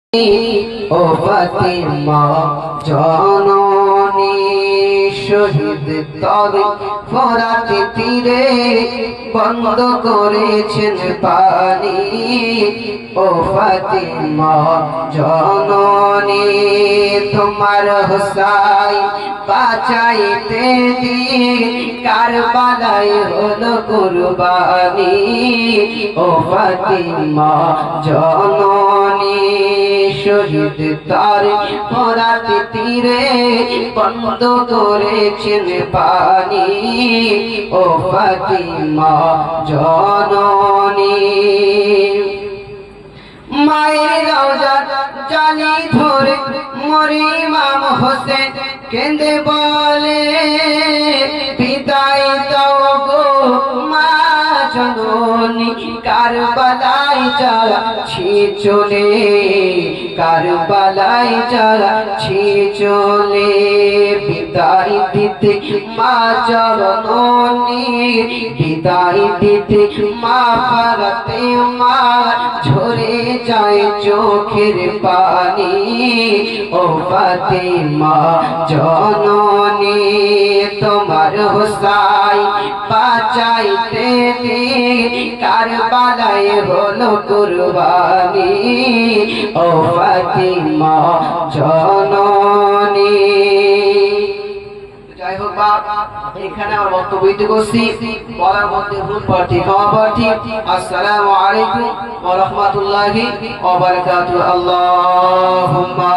ও ফাতিমা জননী শহীদ তবে ফোরাত তীরে বন্ধ করেছেন পানি। ও ফাতিমা জননী তোমার হোসাইন বাঁচাইতে দিয়ে কারবালায় হলো কুরবানি। ও ফাতিমা জননী শহীদ তার ফোরাত তীরে বন্ধ করেছেন পানি। ও ফাতিমা জননী মায়ের রওজা জালি ধরে মরে ইমাম হোসেন কেঁদে বলে বিদায় দাও গো মা জননী। কারবালায় যাচ্ছি চলে, কারবালায় যাচ্ছি চলে, বিদায় দিতে মা জননী, বিদায় দিতে মা ফারাতে মা ঝরে যায় চোখের পানি। ও ফাতিমা জননী তোমার হোসাইন বাঁচাইতে দিয়ে কারবালায় হলো কুরবানি। ও ফাতিমা জননী। যাই হোক বাপ, এখানে আমার বক্তব্য করছি, বলার মধ্যে ভুল পাঠি ক্ষমা পাঠি। আসসালামু আলাইকুম ওয়া রাহমাতুল্লাহি ওয়া বারাকাতুহু। আল্লাহুম্মা